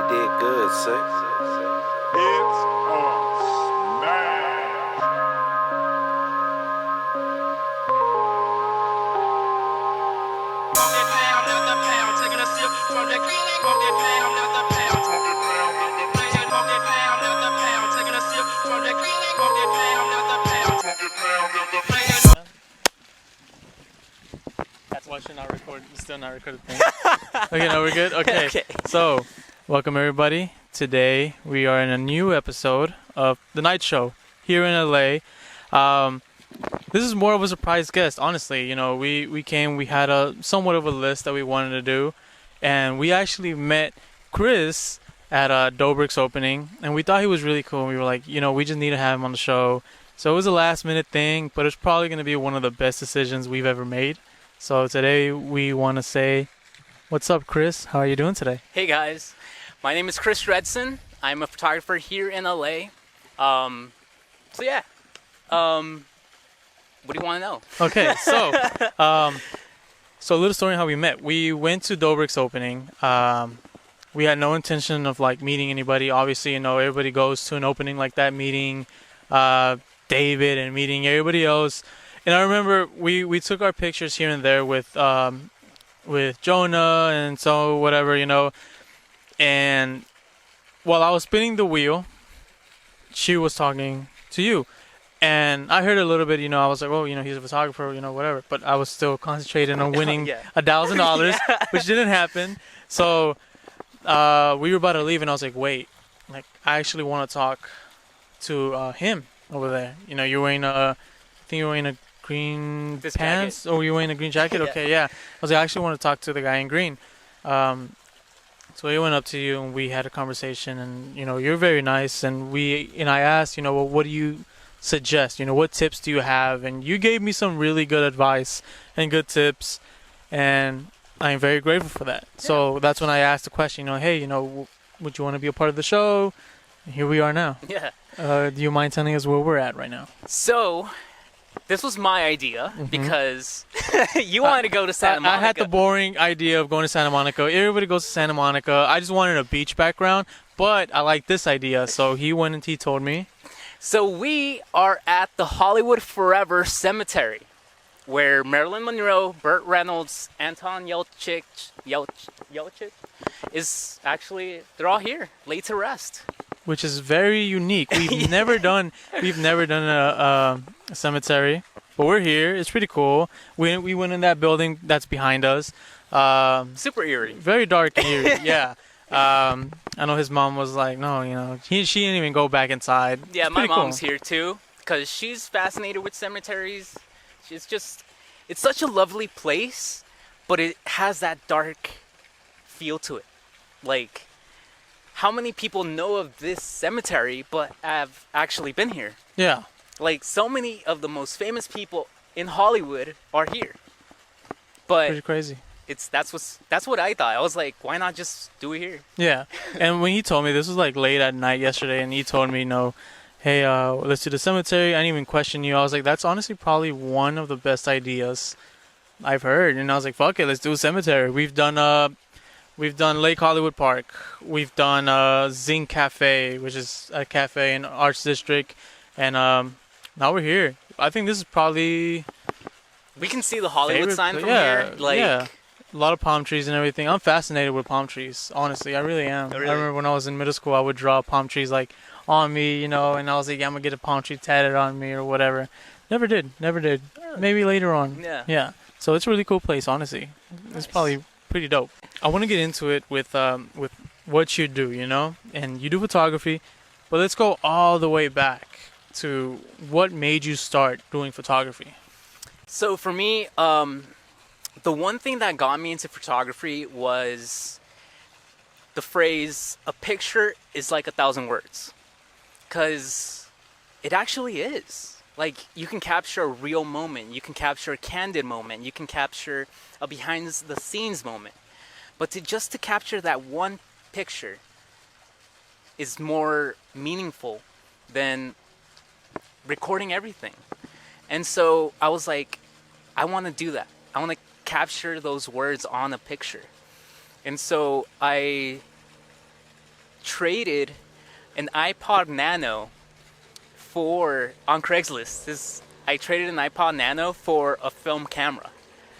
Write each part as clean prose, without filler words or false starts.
You did good, sir. It's a smash. Pound after pound, taking a sip from the clean. Pound after pound, pound after pound, taking a sip from the clean. Pound after pound. That's why should not record. Still not recorded. Okay, no, we're good. Okay. Okay. So, welcome everybody. Today we are in a new episode of the Night Show here in LA. This is more of a surprise guest, honestly. You know, we came. We had a somewhat of a list that we wanted to do, and we actually met Chris at Dobrik's opening, and we thought he was really cool. We were like, you know, we just need to have him on the show. So it was a last minute thing, but it's probably going to be one of the best decisions we've ever made. So today we want to say, what's up, Chris? How are you doing today? Hey guys, my name is Chris Dreadson. I'm a photographer here in LA. So yeah, what do you want to know? Okay, so so a little story on how we met. We went to Dobrik's opening. We had no intention of like meeting anybody. Obviously, you know, everybody goes to an opening like that, meeting David and meeting everybody else. And I remember we took our pictures here and there with Jonah and so whatever, you know. And while I was spinning the wheel, she was talking to you. And I heard a little bit, you know, I was like, oh, you know, he's a photographer, you know, whatever. But I was still concentrating on winning $1,000, which didn't happen. So we were about to leave, and I was like, wait, like, I actually want to talk to him over there. You know, you're wearing I think you're wearing a green This pants, or you're wearing a green jacket? Yeah. Okay, yeah. I was like, I actually want to talk to the guy in green. So he went up to you, and we had a conversation, and, you know, you're very nice. And I asked, you know, well, what do you suggest? You know, what tips do you have? And you gave me some really good advice and good tips, and I'm very grateful for that. Yeah. So that's when I asked the question, you know, hey, you know, would you want to be a part of the show? And here we are now. Yeah. Do you mind telling us where we're at right now? So this was my idea because you wanted to go to Santa Monica. I had the boring idea of going to Santa Monica. Everybody goes to Santa Monica. I just wanted a beach background, but I like this idea. So he went and he told me. So we are at the Hollywood Forever Cemetery, where Marilyn Monroe, Burt Reynolds, Anton Yelchin is actually, they're all here, laid to rest. Which is very unique. We've never done a cemetery, but we're here. It's pretty cool. We went in that building that's behind us. Super eerie. Very dark and eerie. Yeah. I know his mom was like, no, you know, she didn't even go back inside. Yeah, it's my mom's cool. here too, because she's fascinated with cemeteries. It's such a lovely place, but it has that dark feel to it. Like, how many people know of this cemetery but have actually been here? Yeah. Like, so many of the most famous people in Hollywood are here. But pretty crazy. That's what I thought. I was like, why not just do it here? Yeah. And when he told me, this was like late at night yesterday, and he told me, no, hey, let's do the cemetery. I didn't even question you. I was like, that's honestly probably one of the best ideas I've heard. And I was like, fuck it, let's do a cemetery. We've done Lake Hollywood Park. We've done Zing Cafe, which is a cafe in Arts District. And now we're here. I think this is probably... We can see the Hollywood sign from here. Like, yeah. A lot of palm trees and everything. I'm fascinated with palm trees, honestly. I really am. Really? I remember when I was in middle school, I would draw palm trees like on me, you know, and I was like, yeah, I'm going to get a palm tree tatted on me or whatever. Never did. Maybe later on. Yeah. Yeah. So it's a really cool place, honestly. Nice. It's probably pretty dope. I want to get into it with what you do, you know, and you do photography, but let's go all the way back to what made you start doing photography. So for me, the one thing that got me into photography was the phrase, a picture is like 1,000 words. Because it actually is. Like, you can capture a real moment. You can capture a candid moment. You can capture a behind-the-scenes moment. But to capture that one picture is more meaningful than recording everything. And so I was like, I want to do that. I want to capture those words on a picture. And so I traded an iPod Nano on Craigslist. I traded an iPod Nano for a film camera,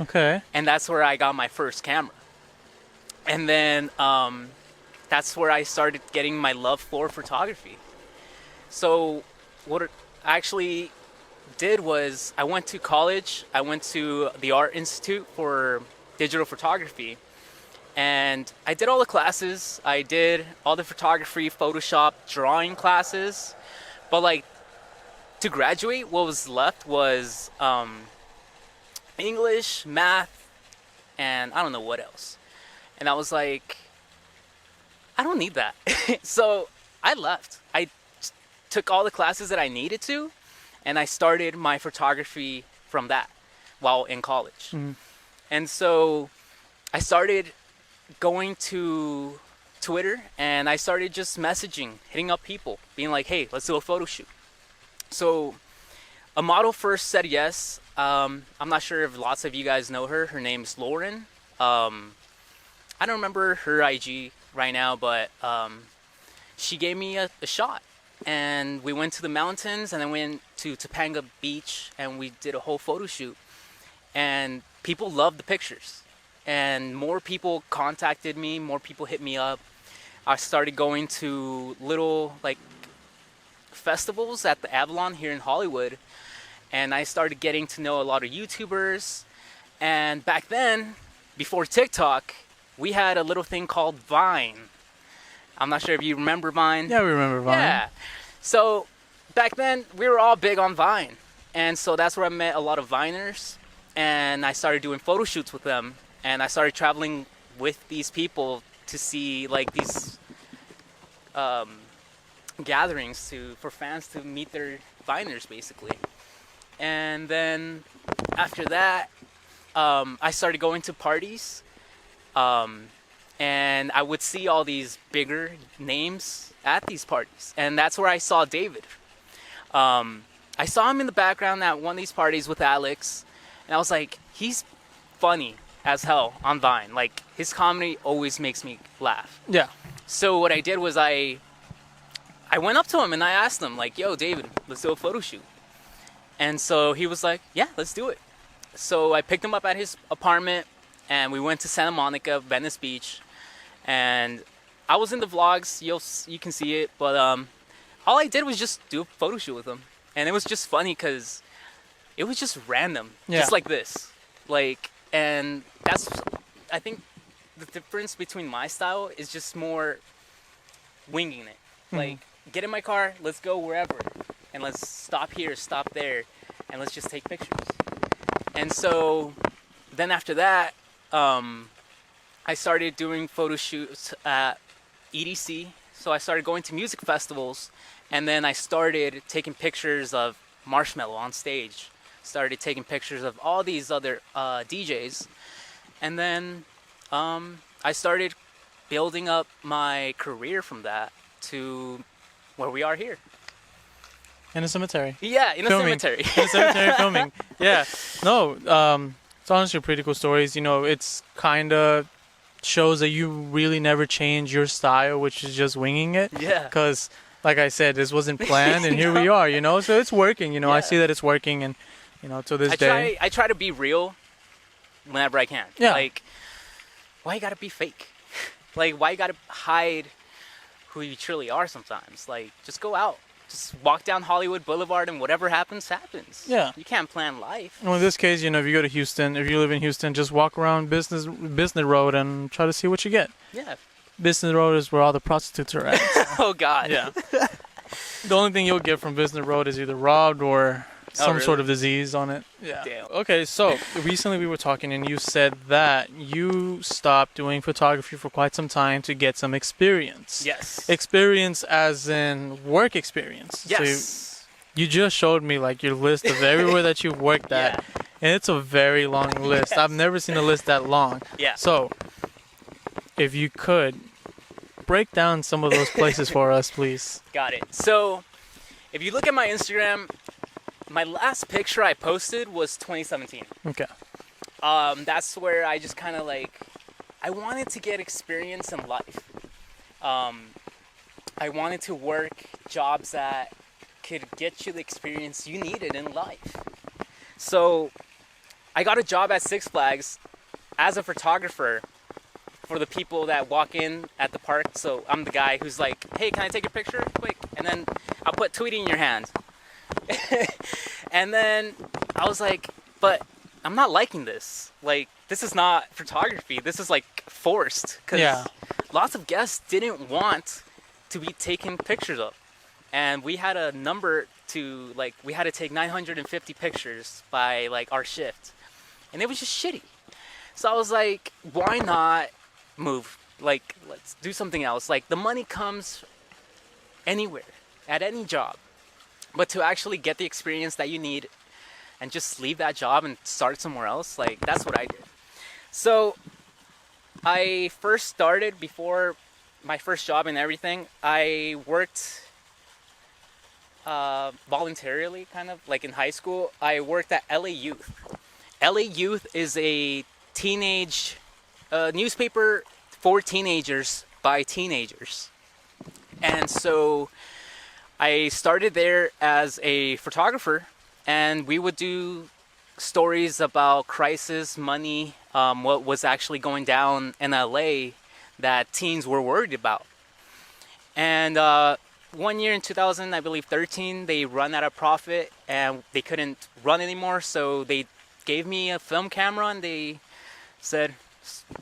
Okay. and that's where I got my first camera. And then that's where I started getting my love for photography. So what I actually did was I went to college. I went to the Art Institute for digital photography, and I did all the classes. I did all the photography, Photoshop, drawing classes. But like to graduate, what was left was English, math, and I don't know what else. And I was like, I don't need that. So I left. I took all the classes that I needed to, and I started my photography from that while in college. Mm. And so I started going to Twitter, and I started just messaging, hitting up people, being like, hey, let's do a photo shoot. So a model first said yes. I'm not sure if lots of you guys know her. Her name's Lauren. I don't remember her IG right now, but she gave me a shot. And we went to the mountains, and then went to Topanga Beach, and we did a whole photo shoot. And people loved the pictures. And more people contacted me, more people hit me up. I started going to little like festivals at the Avalon here in Hollywood, and I started getting to know a lot of YouTubers. And back then, before TikTok, we had a little thing called Vine. I'm not sure if you remember Vine. Yeah, we remember Vine. Yeah. So back then, we were all big on Vine. And so that's where I met a lot of Viners. And I started doing photo shoots with them. And I started traveling with these people to see like these gatherings for fans to meet their Viners, basically. And then after that, I started going to parties. And I would see all these bigger names at these parties. And that's where I saw David. I saw him in the background at one of these parties with Alex. And I was like, he's funny as hell on Vine. Like, his comedy always makes me laugh. Yeah. So what I did was I went up to him and I asked him, like, yo, David, let's do a photo shoot. And so he was like, yeah, let's do it. So I picked him up at his apartment, and we went to Santa Monica, Venice Beach. And I was in the vlogs, you can see it, but all I did was just do a photo shoot with him. And it was just funny because it was just random, just like this. Like, and that's, I think the difference between my style is just more winging it. Mm-hmm. Like, get in my car, let's go wherever, and let's stop here, stop there, and let's just take pictures. And so then after that, I started doing photo shoots at EDC. So I started going to music festivals, and then I started taking pictures of Marshmello on stage. Started taking pictures of all these other DJs. And then I started building up my career from that to where we are here. In a cemetery. Yeah, in a Filming. cemetery. In a cemetery filming. Yeah. No, it's honestly pretty cool stories. You know, it's kind of shows that you really never change your style, which is just winging it. Yeah. Because, like I said, this wasn't planned, and here we are, you know? So it's working, you know? Yeah. I see that it's working, and, you know, to this day. I try to be real whenever I can. Yeah. Like, why you gotta be fake? Like, why you gotta hide who you truly are sometimes? Like, just go out. Just walk down Hollywood Boulevard, and whatever happens, happens. Yeah. You can't plan life. Well, in this case, you know, if you go to Houston, if you live in Houston, just walk around Business Road and try to see what you get. Yeah. Business Road is where all the prostitutes are at. Oh, God. Yeah. The only thing you'll get from Business Road is either robbed or some really? sort of disease on it. Yeah. Damn. Okay, so recently we were talking, and you said that you stopped doing photography for quite some time to get some experience. Yes. Experience as in work experience. Yes. So you just showed me like your list of everywhere that you've worked at, and it's a very long list. Yes. I've never seen a list that long. Yeah. So if you could break down some of those places for us, please. Got it. So, if you look at my Instagram, my last picture I posted was 2017. Okay. That's where I just kind of like, I wanted to get experience in life. I wanted to work jobs that could get you the experience you needed in life. So I got a job at Six Flags as a photographer for the people that walk in at the park. So I'm the guy who's like, hey, can I take a picture quick? And then I'll put Tweety in your hand. And then I was like, but I'm not liking this. Like, this is not photography. This is like forced. Because lots of guests didn't want to be taken pictures of. And we had a number to, like, we had to take 950 pictures by, like, our shift. And it was just shitty. So I was like, why not move? Like, let's do something else. Like, the money comes anywhere, at any job. But to actually get the experience that you need and just leave that job and start somewhere else, like, that's what I did. So I first started, before my first job and everything, I worked voluntarily, kind of, like in high school. I worked at LA Youth. LA Youth is a teenage newspaper for teenagers by teenagers. And so I started there as a photographer, and we would do stories about crisis, money, what was actually going down in LA that teens were worried about. And one year in 2000, I believe 13, they run out of profit and they couldn't run anymore. So they gave me a film camera and they said,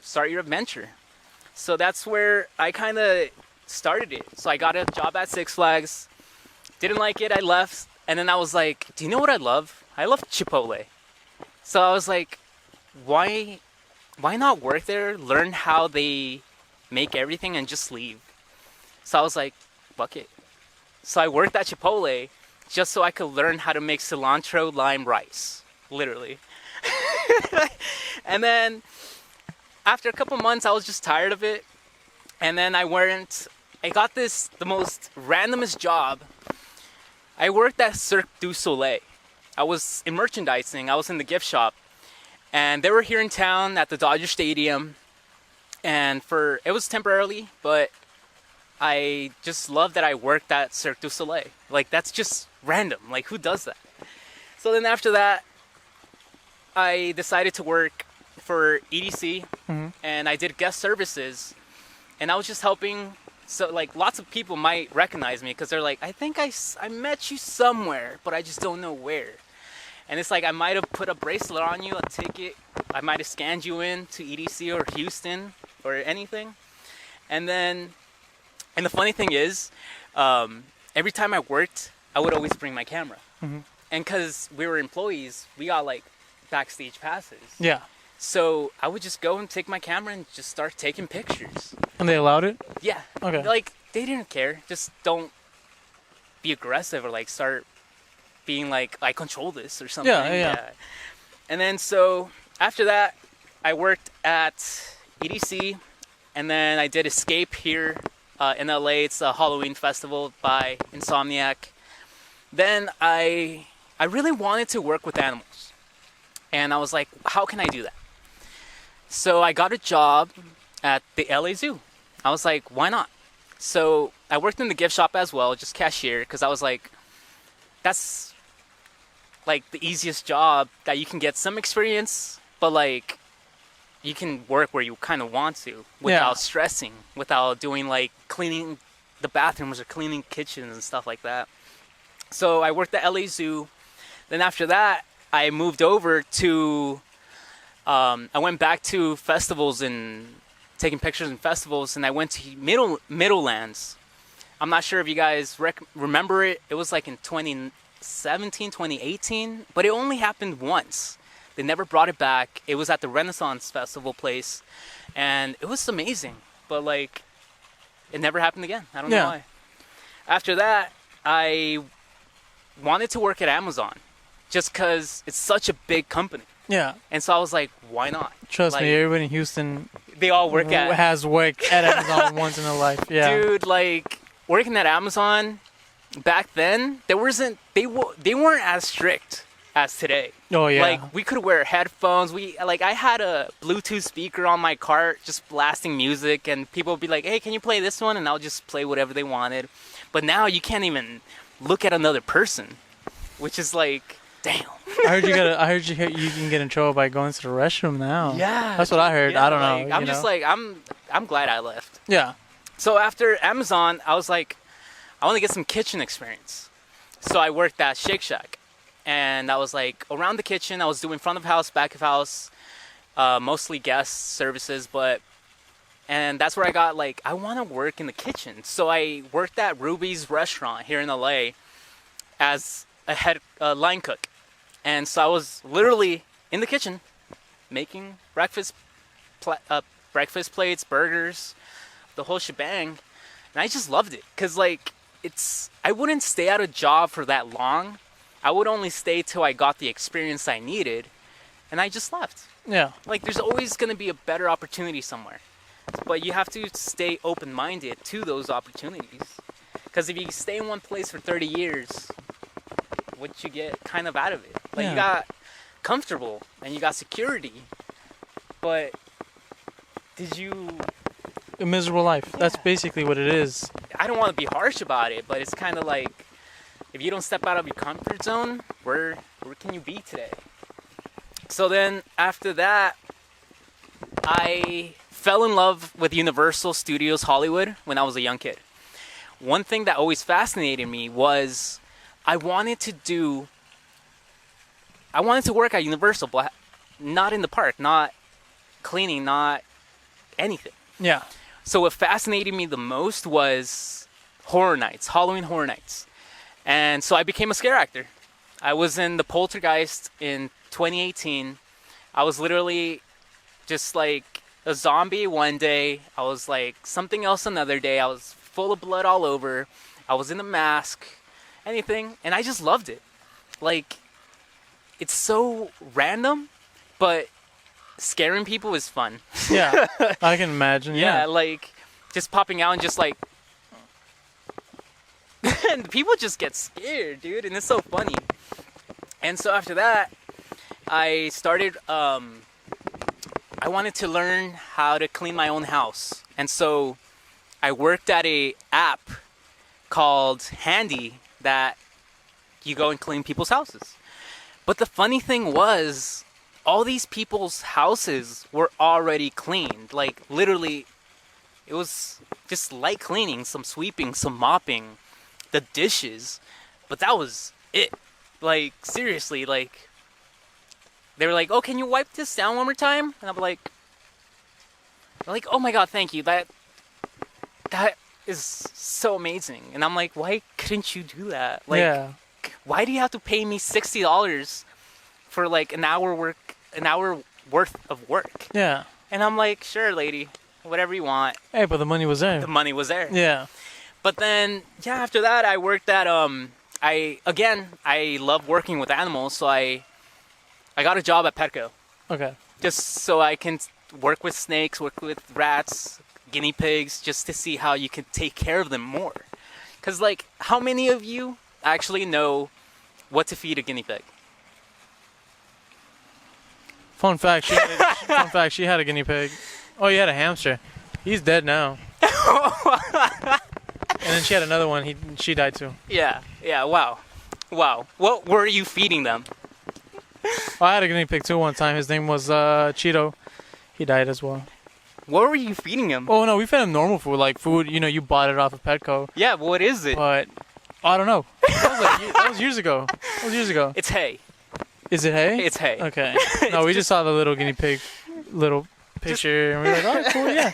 start your adventure. So that's where I kind of started it. So I got a job at Six Flags, didn't like it, I left. And then I was like, do you know what I love? I love Chipotle. So I was like, why not work there, learn how they make everything and just leave? So I was like, fuck it. So I worked at Chipotle just so I could learn how to make cilantro lime rice, literally. And then after a couple months, I was just tired of it. And then I got the most randomest job. I worked at Cirque du Soleil. I was in merchandising. I was in the gift shop. And they were here in town at the Dodger Stadium. And it was temporarily, but I just love that I worked at Cirque du Soleil. Like, that's just random. Like, who does that? So then after that, I decided to work for EDC, and I did guest services. And I was just helping. So, like, lots of people might recognize me because they're like, I think I met you somewhere, but I just don't know where. And it's like, I might have put a bracelet on you, a ticket. I might have scanned you in to EDC or Houston or anything. And the funny thing is, every time I worked, I would always bring my camera. And because we were employees, we got, like, backstage passes. Yeah. So I would just go and take my camera and just start taking pictures. And they allowed it? Yeah. Okay. Like, they didn't care. Just don't be aggressive or, like, start being like, I control this or something. Yeah. And then so after that, I worked at EDC, and then I did Escape here in LA. It's a Halloween festival by Insomniac. Then I really wanted to work with animals. And I was like, how can I do that? So I got a job at the LA Zoo. I was like, why not? So I worked in the gift shop as well, just cashier, because I was like, that's like the easiest job that you can get some experience, but like you can work where you kind of want to without stressing, without doing like cleaning the bathrooms or cleaning kitchens and stuff like that. So I worked at LA Zoo. Then after that, I moved over to, I went back to festivals and taking pictures in festivals, and I went to Middlelands. I'm not sure if you guys remember it. It was like in 2017, 2018, but it only happened once. They never brought it back. It was at the Renaissance Festival place, and it was amazing, but like, it never happened again. I don't know why. After that, I wanted to work at Amazon, just because it's such a big company. Yeah. And so I was like, why not? Trust me, everybody in Houston, they all has worked at Amazon once in their life. Yeah. Dude, like, working at Amazon back then, they weren't as strict as today. Oh yeah. Like we could wear headphones. I had a Bluetooth speaker on my cart just blasting music, and people would be like, "Hey, can you play this one?" And I'll just play whatever they wanted. But now you can't even look at another person, which is like, damn. I heard you can get in trouble by going to the restroom now. Yeah. That's what I heard. Yeah, I don't know. I'm just like I'm glad I left. Yeah. So after Amazon, I was like, I want to get some kitchen experience. So I worked at Shake Shack. And I was like around the kitchen. I was doing front of house, back of house, mostly guest services. And that's where I got like, I want to work in the kitchen. So I worked at Ruby's restaurant here in LA as a head line cook. And so I was literally in the kitchen making breakfast plates, burgers, the whole shebang. And I just loved it because like I wouldn't stay at a job for that long. I would only stay till I got the experience I needed, and I just left. Yeah. Like, there's always going to be a better opportunity somewhere. But you have to stay open-minded to those opportunities. Because if you stay in one place for 30 years, what you get kind of out of it? Like, Yeah. you got comfortable, and you got security, but did you... A miserable life. That's basically what it is. I don't want to be harsh about it, but it's kind of like... If you don't step out of your comfort zone, where can you be today? So then after that, I fell in love with Universal Studios Hollywood when I was a young kid. One thing that always fascinated me was I wanted to work at Universal, but not in the park, not cleaning, not anything. Yeah. So what fascinated me the most was horror nights, Halloween Horror Nights. And so I became a scare actor. I was in The Poltergeist in 2018. I was literally just like a zombie one day. I was like something else another day. I was full of blood all over. I was in a mask, anything. And I just loved it. Like, it's so random, but scaring people is fun. Yeah. I can imagine. Yeah, Yeah. like just popping out and just like... And people just get scared, dude, and it's so funny. And so after that, I started, I wanted to learn how to clean my own house. And so I worked at a app called Handy that you go and clean people's houses. But the funny thing was, all these people's houses were already cleaned. Like, literally, it was just light cleaning, some sweeping, some mopping, the dishes, but that was it. Like, seriously, like, they were like, "Oh, can you wipe this down one more time?" And I'm like, "Oh my god, thank you. That is so amazing." And I'm like, "Why couldn't you do that? Like, Yeah. why do you have to pay me $60 for like an hour worth of work?" Yeah. And I'm like, "Sure, lady, whatever you want." Hey, but the money was there. The money was there. Yeah. But then, yeah, after that, I worked at, I love working with animals, so I got a job at Petco. Okay. Just so I can work with snakes, work with rats, guinea pigs, just to see how you can take care of them more. Because, like, how many of you actually know what to feed a guinea pig? Fun fact, she had a guinea pig. Oh, you had a hamster. He's dead now. And then she had another one. She died too. Yeah, wow. What were you feeding them? Oh, I had a guinea pig too one time. His name was Cheeto. He died as well. What were you feeding him? Oh no, we fed him normal food, like food. You know, you bought it off of Petco. Yeah, what is it? But I don't know. That was years ago. It's hay. Is it hay? It's hay. Okay. No, we just saw the little guinea pig, little picture, and we were like, oh, cool, yeah.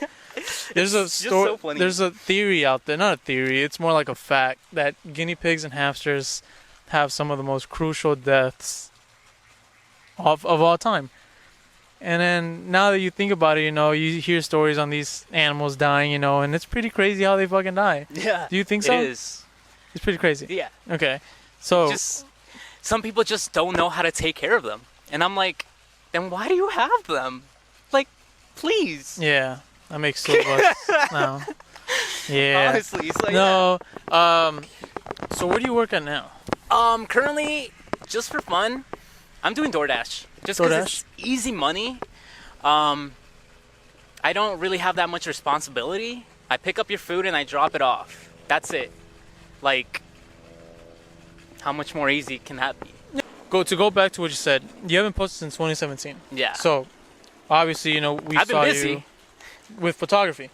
There's a so funny. There's a theory out there. Not a theory. It's more like a fact that guinea pigs and hamsters have some of the most crucial deaths of all time. And then now that you think about it, you know, you hear stories on these animals dying, you know, and it's pretty crazy how they fucking die. Yeah. Do you think so? It is. It's pretty crazy. Yeah. Okay. So Just some people just don't know how to take care of them. And I'm like, then why do you have them? Like, please. yeah, that makes so much now. Yeah. Honestly, it's like No. So where do you work at now? Currently, just for fun, I'm doing DoorDash just because DoorDash? it's easy money. I don't really have that much responsibility. I pick up your food and I drop it off. That's it. Like, how much more easy can that be? Go back to what you said. You haven't posted since 2017. Yeah. So, obviously, you know, we I've been saw busy. you with photography.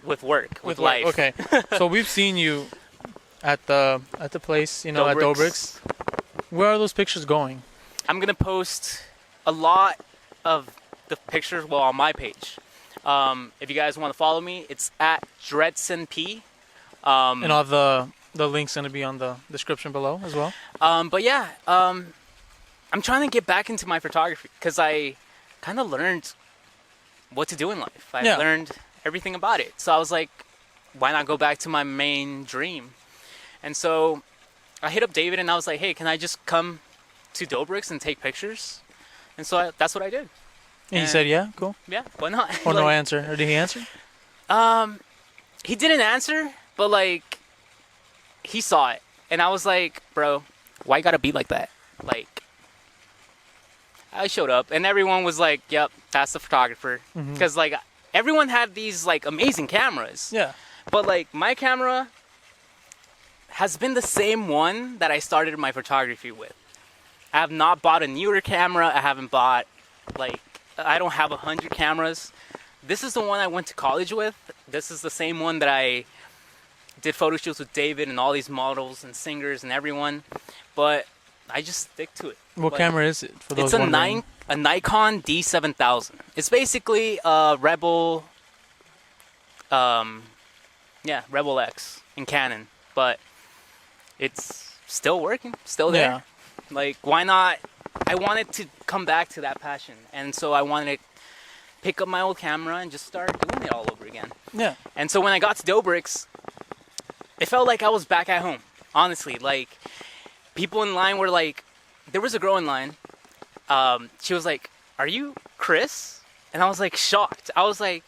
With work, with life. life. Okay. So we've seen you at the place, you know, at Dobrik's. Where are those pictures going? I'm gonna post a lot of the pictures, well, on my page. If you guys want to follow me, it's at Dreadson P. And all the link's gonna be on the description below as well. But yeah, I'm trying to get back into my photography because I kind of learned what to do in life. I learned everything about it. So I was like, why not go back to my main dream? And so I hit up David and I was like, hey, can I just come to Dobrik's and take pictures? And so that's what I did. And he said, yeah, cool. Yeah, why not? Or no answer. Or did he answer? He didn't answer, but like, he saw it. And I was like, bro, why you gotta be like that? Like, I showed up and everyone was like, yep, that's the photographer. Because like, everyone had these like amazing cameras. Yeah. But like, my camera has been the same one that I started my photography with. I have not bought a newer camera. I haven't bought, like, I don't have 100 cameras. This is the one I went to college with. This is the same one that I did photo shoots with David and all these models and singers and everyone. But I just stick to it. What camera is it? For those It's a wondering? a Nikon D7000. It's basically a Rebel, Rebel X in Canon. But it's still working, still there. Yeah. Like, why not? I wanted to come back to that passion. And so I wanted to pick up my old camera and just start doing it all over again. Yeah. And so when I got to Dobrik's, it felt like I was back at home. Honestly, like, people in line were like, there was a girl in line. She was like, are you Chris? And I was like, shocked. I was like,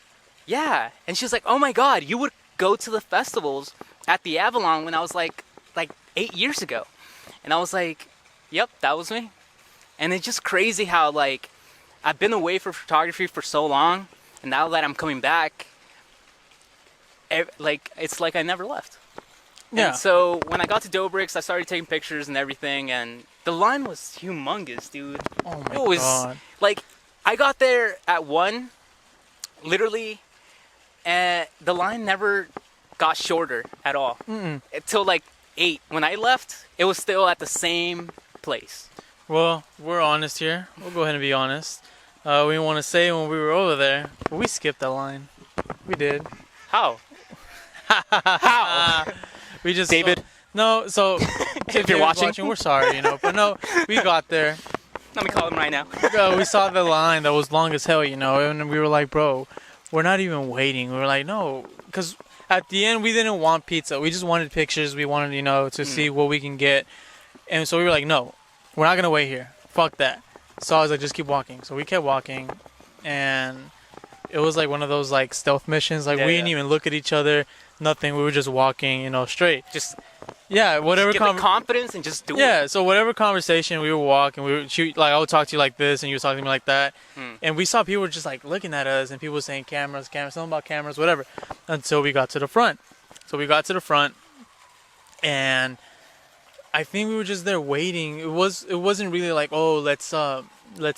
yeah. And she was like, oh my God, you would go to the festivals at the Avalon when I was like 8 years ago. And I was like, yep, that was me. And it's just crazy how, like, I've been away from photography for so long, and now that I'm coming back, like, it's like I never left. Yeah. And so when I got to Dobrik's, I started taking pictures and everything, and the line was humongous, dude. Oh my It was God. like, I got there at 1, literally, and the line never got shorter at all. Until like 8. When I left, it was still at the same place. Well, we're honest here. We'll go ahead and be honest. We want to say when we were over there, but we skipped that line. We did. How? How? We just David? No, so If if you're you're watching. we're sorry, you know. But no, we got there. Let me call him right now. We saw the line that was long as hell, you know, and we were like, bro, we're not even waiting. We were like, no, because at the end we didn't want pizza. We just wanted pictures. We wanted, you know, to see what we can get, and so we were like, no, we're not gonna wait here. Fuck that. So I was like, just keep walking. So we kept walking, and it was like one of those like stealth missions. Like, we didn't even look at each other. Nothing. We were just walking, you know, straight. Just Whatever. get the confidence and just do it. Yeah, so whatever conversation we would walk and like I would talk to you like this and you would talk to me like that. And we saw people just like looking at us and people saying cameras, something about cameras, whatever. Until we got to the front. So we got to the front and I think we were just there waiting. It wasn't really like, oh, let's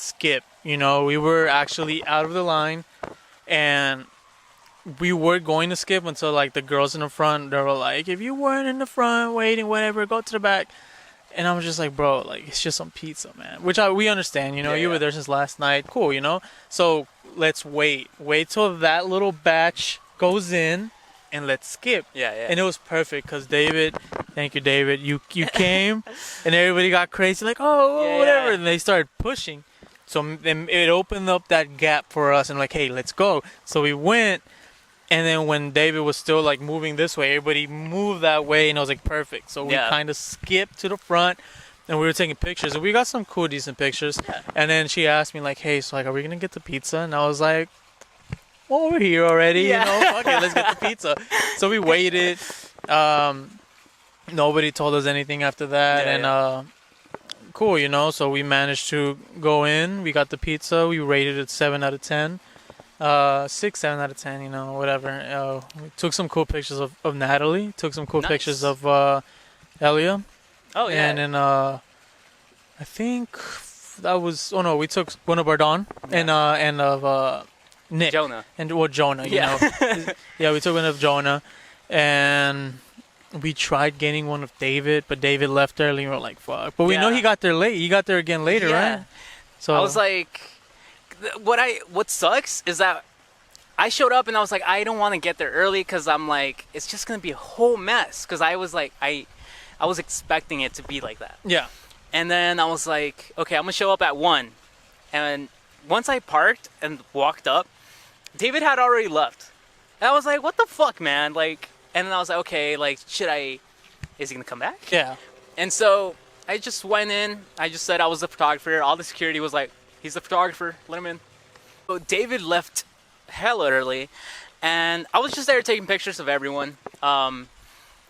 skip. You know, we were actually out of the line and we were going to skip until like the girls in the front, they were like, if you weren't in the front waiting, whatever, go to the back. And I was just like, bro, like, it's just some pizza, man. Which we understand, you know, you were there since last night. Cool, you know? So let's wait till that little batch goes in and let's skip. Yeah. And it was perfect because David, thank you, David, you came and everybody got crazy, like, oh, whatever. Yeah. And they started pushing. So then it opened up that gap for us and like, hey, let's go. So we went. And then when David was still like moving this way, everybody moved that way and it was like perfect. So we kind of skipped to the front and we were taking pictures and we got some cool, decent pictures. Yeah. And then she asked me like, hey, so like, are we going to get the pizza? And I was like, well, we're here already, you know, okay, let's get the pizza. So we waited. Nobody told us anything after that. cool, you know. So we managed to go in. We got the pizza. We rated it 7 out of 10. 6, 7 out of 10, you know, whatever. We took some cool pictures of Natalie. Took some cool Nice. pictures of Elia. Oh yeah. And then I think that was. Oh no, we took one of Bardon and of Nick. Jonah. And well, Jonah. You Yeah. know. Yeah, we took one of Jonah, and we tried getting one of David, but David left early. And we were like, "Fuck!" But we know Yeah. he got there late. He got there again later, Yeah. right? So I was like, what sucks is that I showed up and I was like, I don't want to get there early because I'm like, it's just gonna be a whole mess. Because I was like, I was expecting it to be like that. yeah, And then I was like, okay, I'm gonna show up at 1. And once I parked and walked up, David had already left. And I was like, what the fuck, man? Like, and then I was like, okay, like, is he gonna come back? yeah, And so I just went in. I just said I was the photographer. All the security was like, he's the photographer. Let him in. So David left hella early, and I was just there taking pictures of everyone. And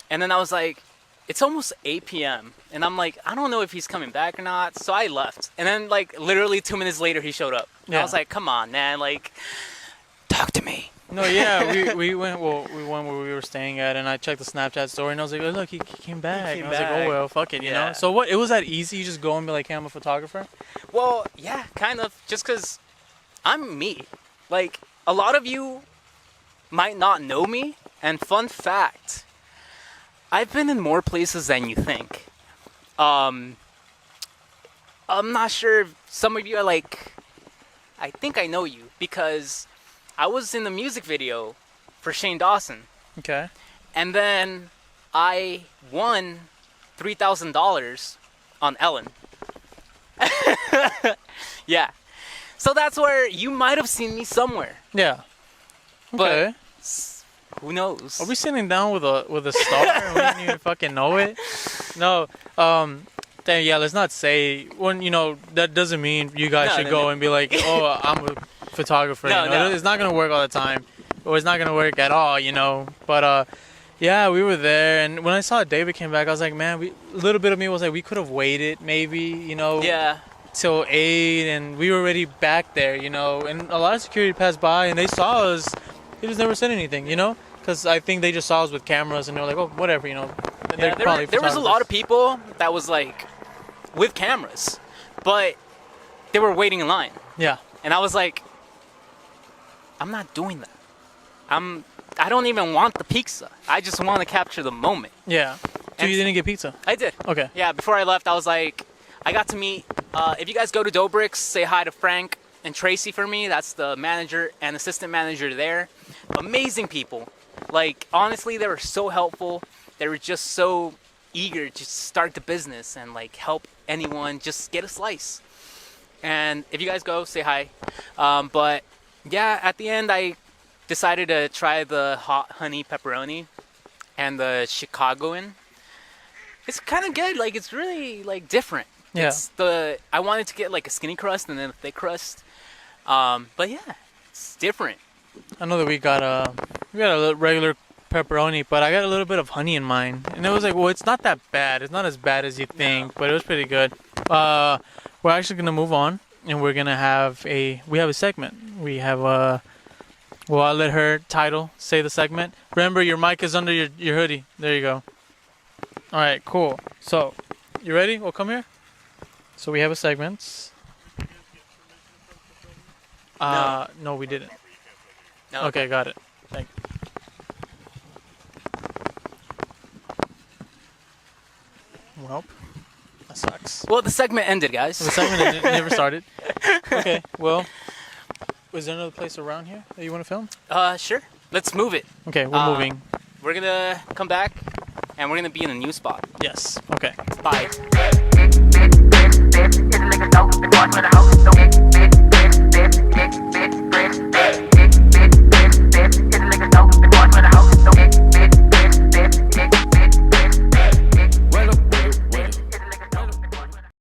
then I was like, it's almost 8 p.m. And I'm like, I don't know if he's coming back or not. So I left. And then like literally 2 minutes later, he showed up. And I was like, come on, man. Like, talk to me. No, yeah, we went. Well, we went where we were staying at, and I checked the Snapchat story, and I was like, oh, look, he came back. came and I was like, back. oh well, fuck it, you know. Yeah. So what? It was that easy? You just go and be like, hey, I'm a photographer. Well, yeah, kind of. Just because I'm me. Like, a lot of you might not know me. And fun fact, I've been in more places than you think. I'm not sure if some of you are like, I think I know you. Because I was in the music video for Shane Dawson. Okay. And then I won $3,000 on Ellen. Yeah. So that's where you might have seen me somewhere. Yeah. But Okay. who knows? Are we sitting down with a star and we didn't even fucking know it? No. Then yeah, let's not say when that doesn't mean you guys No, should no, go no. and be like, oh, I'm a photographer. No, you know? no. It's not gonna work all the time, or it's not gonna work at all, you know. But yeah, we were there, and when I saw David came back, I was like, man, a little bit of me was like, we could have waited, maybe, you know. Yeah. Till 8, and we were already back there, you know. And a lot of security passed by, and they saw us. They just never said anything, you know. Because I think they just saw us with cameras, and they were like, oh, whatever, you know. Yeah, there was a lot of people that was like with cameras, but they were waiting in line. Yeah. And I was like, I'm not doing that. I don't even want the pizza. I just want to capture the moment. Yeah. So And you didn't get pizza? I did. Okay. Yeah, before I left, I was like, I got to meet, if you guys go to Dobrik's, say hi to Frank and Tracy for me. That's the manager and assistant manager there. Amazing people. Like, honestly, they were so helpful. They were just so eager to start the business and, like, help anyone just get a slice. And if you guys go, say hi. But, yeah, at the end, I decided to try the hot honey pepperoni and the Chicagoan. It's kind of good. Like, it's really, like, different. Yeah. I wanted to get, like, a skinny crust and then a thick crust. But, yeah, it's different. I know that we got a regular pepperoni, but I got a little bit of honey in mine. And it was like, well, it's not that bad. It's not as bad as you think, but it was pretty good. We're actually going to move on, and we're going to have a segment. We have well, I'll let her say the segment. Remember, your mic is under your hoodie. There you go. All right, cool. So, you ready? Well, come here. So we have a segment. No, we didn't. No, Okay, got it. Thank you. Well, that sucks. Well, the segment ended, guys. The segment never started. Okay, well, is there another place around here that you want to film? Sure. Let's move it. Okay, we're moving. We're gonna come back, and we're gonna be in a new spot. Yes. Okay. Bye. Hey.